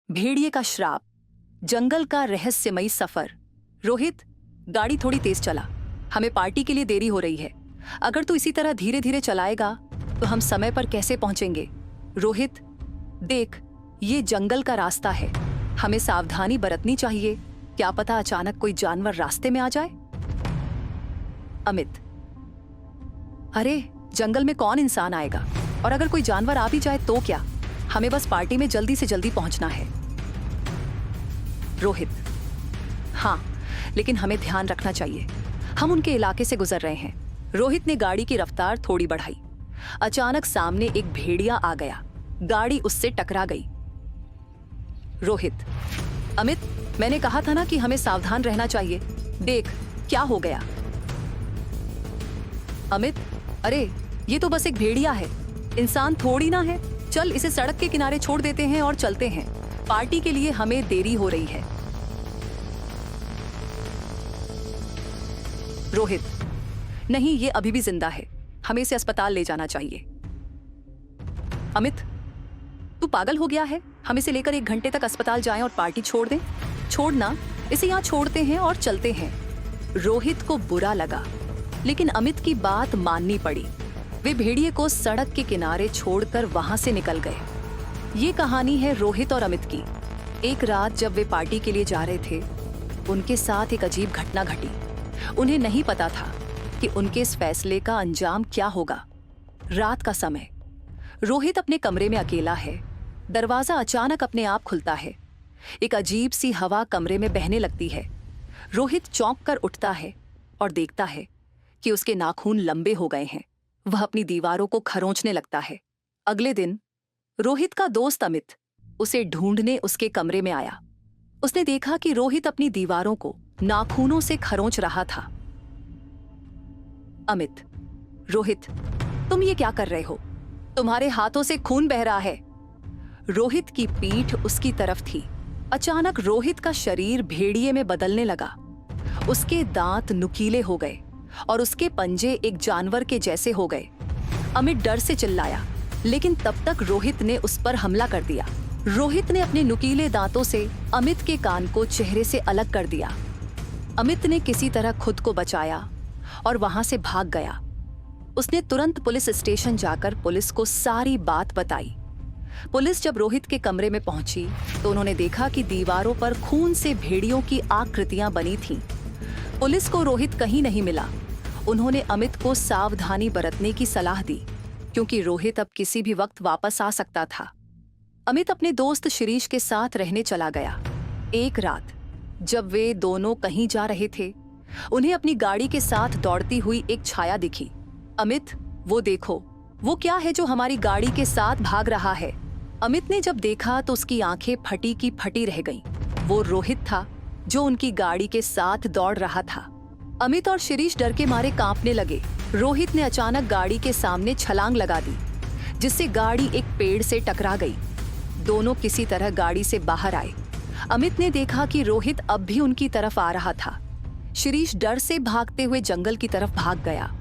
भेड़िए का श्राप, जंगल का रहस्यमयी सफर। रोहित, गाड़ी थोड़ी तेज चला, हमें पार्टी के लिए देरी हो रही है। अगर तू इसी तरह धीरे धीरे चलाएगा तो हम समय पर कैसे पहुंचेंगे? रोहित, देख, ये जंगल का रास्ता है, हमें सावधानी बरतनी चाहिए। क्या पता अचानक कोई जानवर रास्ते में आ जाए। अमित, अरे जंगल में कौन इंसान आएगा, और अगर कोई जानवर आ भी जाए तो क्या? हमें बस पार्टी में जल्दी से जल्दी पहुंचना है। रोहित, हाँ, लेकिन हमें ध्यान रखना चाहिए, हम उनके इलाके से गुजर रहे हैं। रोहित ने गाड़ी की रफ्तार थोड़ी बढ़ाई। अचानक सामने एक भेड़िया आ गया, गाड़ी उससे टकरा गई। रोहित, अमित, मैंने कहा था ना कि हमें सावधान रहना चाहिए, देख क्या हो गया। अमित, अरे ये तो बस एक भेड़िया है, इंसान थोड़ी ना है। चल इसे सड़क के किनारे छोड़ देते हैं और चलते हैं, पार्टी के लिए हमें देरी हो रही है। रोहित, नहीं, ये अभी भी जिंदा है, हमें इसे अस्पताल ले जाना चाहिए। अमित, तू पागल हो गया है? हम इसे लेकर 1 घंटे तक अस्पताल जाएं और पार्टी छोड़ दें? छोड़ना, इसे यहाँ छोड़ते हैं और चलते हैं। रोहित को बुरा लगा, लेकिन अमित की बात माननी पड़ी। वे भेड़िए को सड़क के किनारे छोड़कर वहां से निकल गए। ये कहानी है रोहित और अमित की। एक रात जब वे पार्टी के लिए जा रहे थे, उनके साथ एक अजीब घटना घटी। उन्हें नहीं पता था कि उनके इस फैसले का अंजाम क्या होगा। रात का समय, रोहित अपने कमरे में अकेला है। दरवाजा अचानक अपने आप खुलता है। एक अजीब सी हवा कमरे में बहने लगती है। रोहित चौंक कर उठता है और देखता है कि उसके नाखून लंबे हो गए हैं। वह अपनी दीवारों को खरोंचने लगता है। अगले दिन रोहित का दोस्त अमित उसे ढूंढने उसके कमरे में आया। उसने देखा कि रोहित अपनी दीवारों को नाखूनों से खरोंच रहा था। अमित, रोहित, तुम ये क्या कर रहे हो? तुम्हारे हाथों से खून बह रहा है। रोहित की पीठ उसकी तरफ थी। अचानक रोहित का शरीर भेड़िए में बदलने लगा। उसके दांत नुकीले हो गए और उसके पंजे एक जानवर के जैसे हो गए। अमित डर से चिल्लाया, लेकिन तब तक रोहित ने उस पर हमला कर दिया। रोहित ने अपने नुकीले दांतों से अमित के कान को चेहरे से अलग कर दिया। अमित ने किसी तरह खुद को बचाया और वहां से भाग गया। उसने तुरंत पुलिस स्टेशन जाकर पुलिस को सारी बात बताई। पुलिस जब रोहित के कमरे में पहुंची तो उन्होंने देखा कि दीवारों पर खून से भेड़ियों की आकृतियां बनी थीं। पुलिस को रोहित कहीं नहीं मिला। उन्होंने अमित को सावधानी बरतने की सलाह दी, क्योंकि रोहित अब किसी भी वक्त वापस आ सकता था। अमित अपने दोस्त शिरीष के साथ रहने चला गया। एक रात जब वे दोनों कहीं जा रहे थे, उन्हें अपनी गाड़ी के साथ दौड़ती हुई एक छाया दिखी। अमित, वो देखो, वो क्या है जो हमारी गाड़ी के साथ भाग रहा है? अमित ने जब देखा तो उसकी आंखें फटी की फटी रह गईं। वो रोहित था जो उनकी गाड़ी के साथ दौड़ रहा था। अमित और शिरीष डर के मारे कांपने लगे। रोहित ने अचानक गाड़ी के सामने छलांग लगा दी, जिससे गाड़ी एक पेड़ से टकरा गई। दोनों किसी तरह गाड़ी से बाहर आए। अमित ने देखा कि रोहित अब भी उनकी तरफ आ रहा था। शिरीष डर से भागते हुए जंगल की तरफ भाग गया।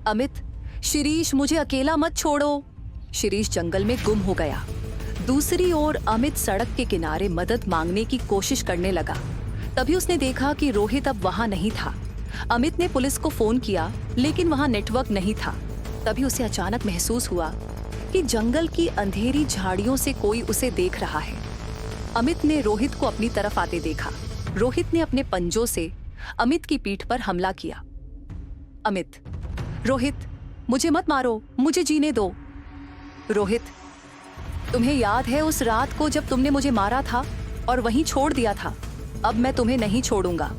अमित, शिरीष, मुझे अकेला मत छोड़ो। शिरीष जंगल में गुम हो गया। दूसरी ओर अमित सड़क के किनारे मदद मांगने की कोशिश करने लगा। तभी उसने देखा कि रोहित अब वहां नहीं था। अमित ने पुलिस को फोन किया, लेकिन वहां नेटवर्क नहीं था। तभी उसे अचानक महसूस हुआ कि जंगल की अंधेरी झाड़ियों से कोई उसे देख रहा है। अमित ने रोहित को अपनी तरफ आते देखा। रोहित ने अपने पंजों से अमित की पीठ पर हमला किया। अमित, रोहित, मुझे मत मारो, मुझे जीने दो। रोहित, तुम्हें याद है उस रात को जब तुमने मुझे मारा था और वहीं छोड़ दिया था? अब मैं तुम्हें नहीं छोड़ूंगा।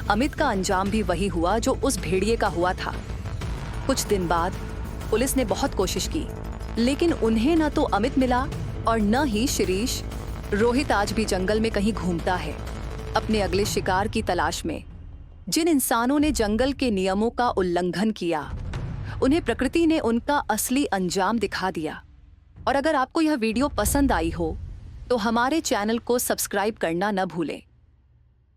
अमित का अंजाम भी वही हुआ जो उस भेड़िए का हुआ था। कुछ दिन बाद पुलिस ने बहुत कोशिश की, लेकिन उन्हें न तो अमित मिला और न ही शिरीष। रोहित आज भी जंगल में कहीं घूमता है, अपने अगले शिकार की तलाश में। जिन इंसानों ने जंगल के नियमों का उल्लंघन किया, उन्हें प्रकृति ने उनका असली अंजाम दिखा दिया। और अगर आपको यह वीडियो पसंद आई हो तो हमारे चैनल को सब्सक्राइब करना न भूलें।